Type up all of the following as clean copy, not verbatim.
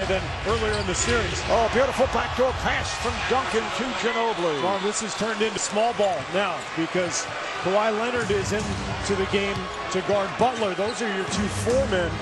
than earlier in the series. Oh, beautiful backdoor pass from Duncan to Ginobili. Well, this has turned into small ball now because Kawhi Leonard is into the game to guard Butler. Those are your two foremen.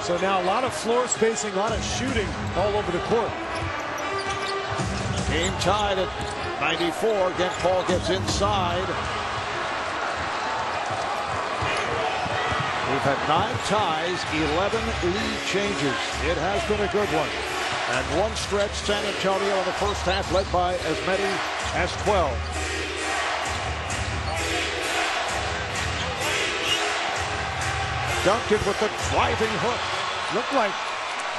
So now a lot of floor spacing, a lot of shooting all over the court. Game tied at 94. Again, Paul gets inside. We've had 9 ties, 11 lead changes. It has been a good one. And one stretch, San Antonio in the first half led by as many as 12. Duncan with the driving hook. Looked like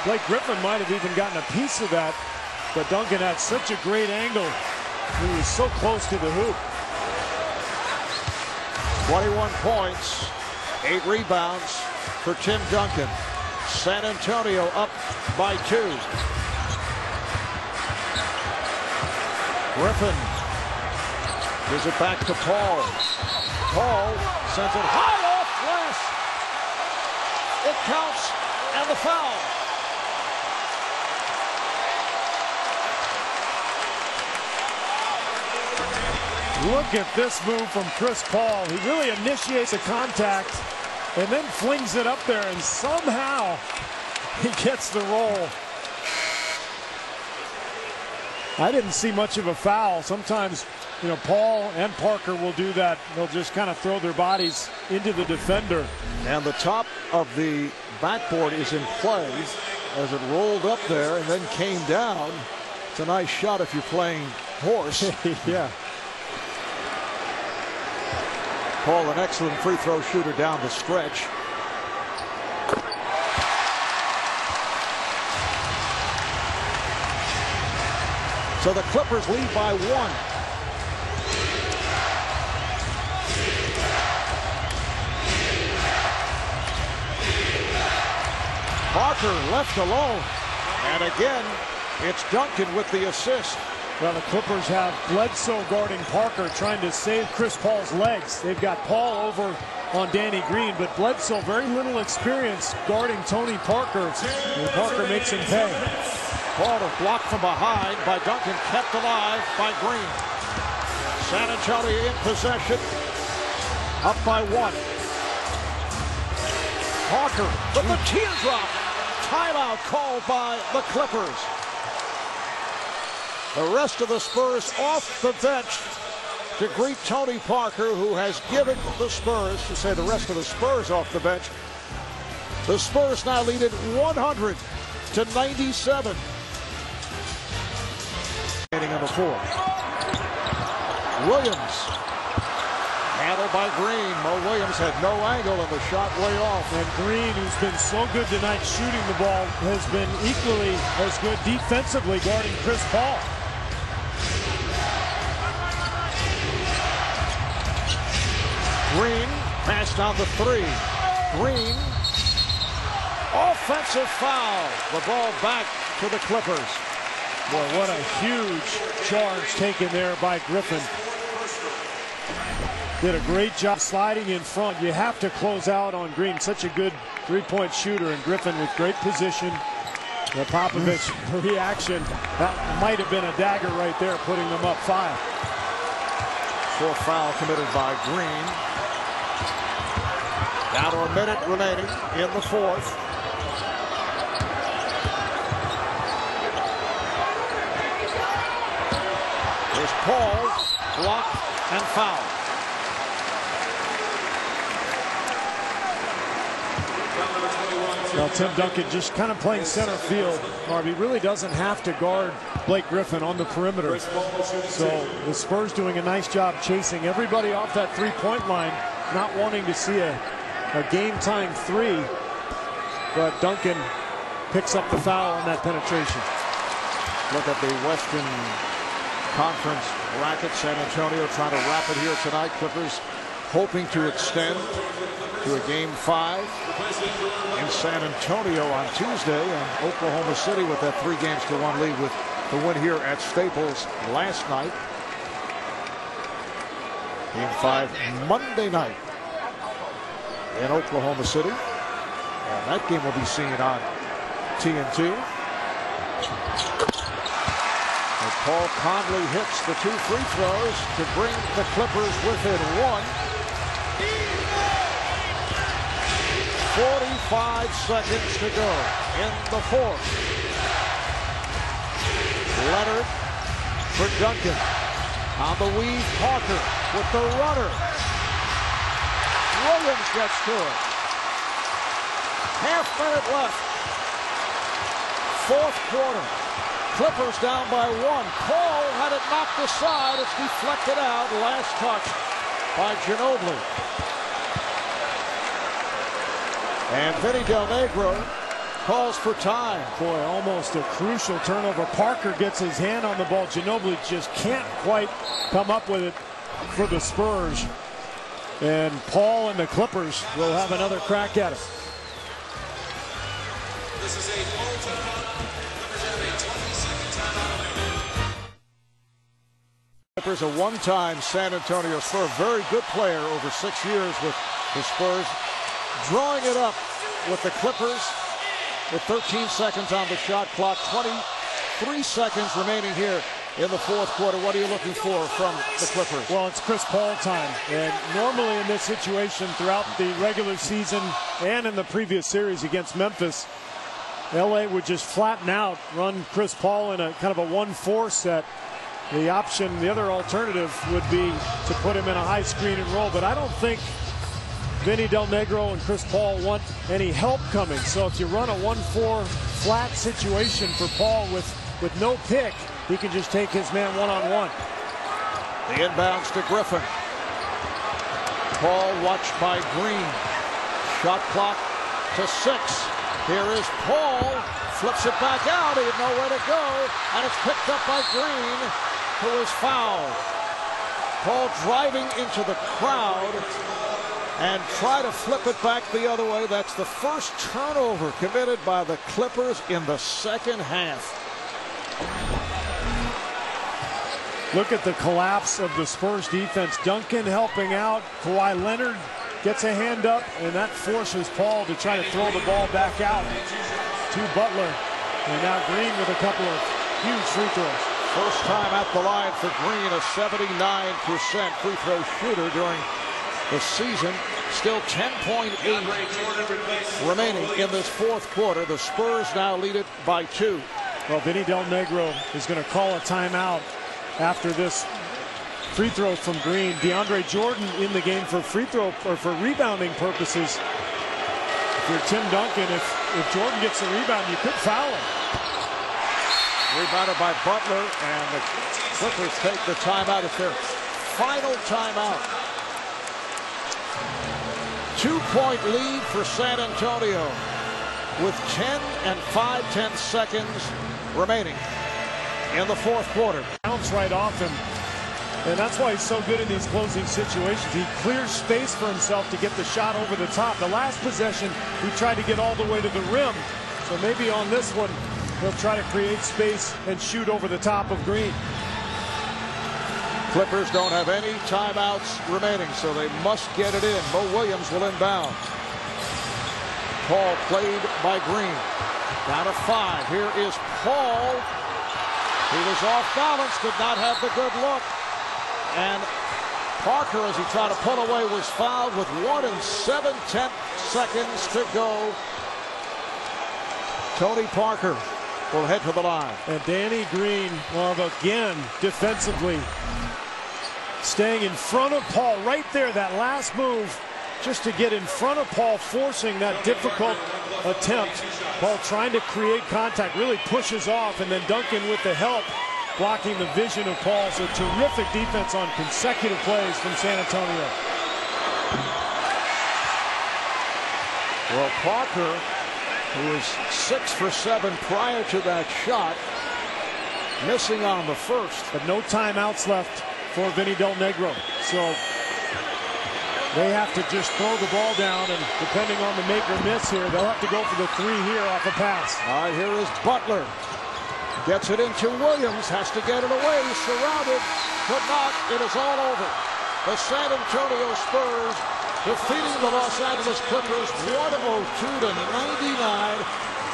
Blake Griffin might have even gotten a piece of that, but Duncan had such a great angle. He was so close to the hoop. 21 points, 8 rebounds for Tim Duncan. San Antonio up by 2. Griffin gives it back to Paul. Paul sends it high off glass. It counts, and the foul. Look at this move from Chris Paul. He really initiates a contact and then flings it up there, and somehow he gets the roll. I didn't see much of a foul. Sometimes, you know, Paul and Parker will do that. They'll just kind of throw their bodies into the defender. And the top of the backboard is in play as it rolled up there and then came down. It's a nice shot if you're playing horse. Yeah. Paul, an excellent free throw shooter down the stretch. So the Clippers lead by 1. Parker left alone. And again, it's Duncan with the assist. Well, the Clippers have Bledsoe guarding Parker, trying to save Chris Paul's legs. They've got Paul over on Danny Green, but Bledsoe, very little experience guarding Tony Parker. And Parker makes him pay. Paul blocked from behind by Duncan, kept alive by Green. San Antonio in possession, up by 1. Parker with the teardrop. Timeout called by the Clippers. The rest of the Spurs off the bench to greet Tony Parker, who has given the Spurs, to say the rest of the Spurs off the bench. The Spurs now lead it 100-97. On the 4th. Williams handled by Green. Mo Williams had no angle and the shot way off. And Green, who's been so good tonight shooting the ball, has been equally as good defensively guarding Chris Paul. Green passed on the 3. Green, offensive foul. The ball back to the Clippers. Boy, what a huge charge taken there by Griffin. Did a great job sliding in front. You have to close out on Green. Such a good three-point shooter, and Griffin with great position. The Popovich reaction, that might have been a dagger right there, putting them up 5. 4th foul committed by Green. Down to a minute remaining in the 4th. There's Paul, blocked and fouled. Well, Tim Duncan just kind of playing center field. Marv, he really doesn't have to guard Blake Griffin on the perimeter. So the Spurs doing a nice job chasing everybody off that three-point line, not wanting to see a game-time 3. But Duncan picks up the foul on that penetration. Look at the Western Conference bracket. San Antonio trying to wrap it here tonight. Clippers hoping to extend to a game 5 in San Antonio on Tuesday, and Oklahoma City with that 3-1 lead with the win here at Staples last night. Game 5 Monday night in Oklahoma City, and that game will be seen on TNT. Paul Conley hits the 2 free throws to bring the Clippers within 1. 45 seconds to go in the 4th. Leonard for Duncan. On the weave, Parker with the runner. Williams gets to it. Half minute left. 4th quarter. Clippers down by 1. Paul had it knocked aside. It's deflected out. Last touch by Ginobili. And Vinny Del Negro calls for time. Boy, almost a crucial turnover. Parker gets his hand on the ball. Ginobili just can't quite come up with it for the Spurs. And Paul and the Clippers will have another crack at it. This is a full timeout. Clippers have a 20-second timeout. Clippers, a one-time San Antonio Spur, very good player over 6 years with the Spurs. Drawing it up with the Clippers with 13 seconds on the shot clock, 23 seconds remaining here in the 4th quarter. What are you looking for from the Clippers? Well, it's Chris Paul time. And normally in this situation throughout the regular season and in the previous series against Memphis, LA would just flatten out, run Chris Paul in a kind of a 1-4 set. The option, the other alternative would be to put him in a high screen and roll. But I don't think Vinny Del Negro and Chris Paul want any help coming. So if you run a 1-4 flat situation for Paul with no pick, he can just take his man one-on-one. The inbounds to Griffin. Paul watched by Green. Shot clock to 6. Here is Paul. Flips it back out. He had nowhere to go. And it's picked up by Green, who is fouled. Paul driving into the crowd and try to flip it back the other way. That's the first turnover committed by the Clippers in the second half. Look at the collapse of the Spurs defense. Duncan helping out. Kawhi Leonard gets a hand up, and that forces Paul to try to throw the ball back out to Butler. And now Green with a couple of huge free throws. First time at the line for Green, a 79% free throw shooter during the season. Still 10.8 remaining in this 4th quarter. The Spurs now lead it by 2. Well, Vinny Del Negro is going to call a timeout after this free throw from Green. DeAndre Jordan in the game for free throw or for rebounding purposes. If you're Tim Duncan, if Jordan gets the rebound, you could foul him. Rebounded by Butler, and the Clippers take the timeout. It's their final timeout. 2-point lead for San Antonio with 10 and 5/10 seconds remaining in the 4th quarter. Bounce right off him. And that's why he's so good in these closing situations. He clears space for himself to get the shot over the top. The last possession, he tried to get all the way to the rim. So maybe on this one, he'll try to create space and shoot over the top of Green. Clippers don't have any timeouts remaining, so they must get it in. Mo Williams will inbound. Paul played by Green. Down to 5. Here is Paul. He was off balance, did not have the good look. And Parker, as he tried to pull away, was fouled with 1 7/10 seconds to go. Tony Parker will head to the line. And Danny Green, well, again, defensively, staying in front of Paul right there, that last move, just to get in front of Paul, forcing that difficult attempt. Paul trying to create contact, really pushes off, and then Duncan with the help, blocking the vision of Paul. So terrific defense on consecutive plays from San Antonio. Well, Parker, who was 6 for 7 prior to that shot, missing on the first. But no timeouts left for Vinny Del Negro. So they have to just throw the ball down, and depending on the make or miss here, they'll have to go for the 3 here off a pass. All right, here is Butler. Gets it into Williams, has to get it away, surrounded, but not. It is all over. The San Antonio Spurs defeating the Los Angeles Clippers 102-99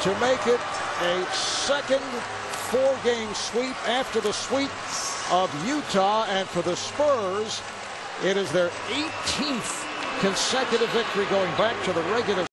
to make it a second 4-game sweep after the sweep of Utah. And for the Spurs, it is their 18th consecutive victory going back to the regular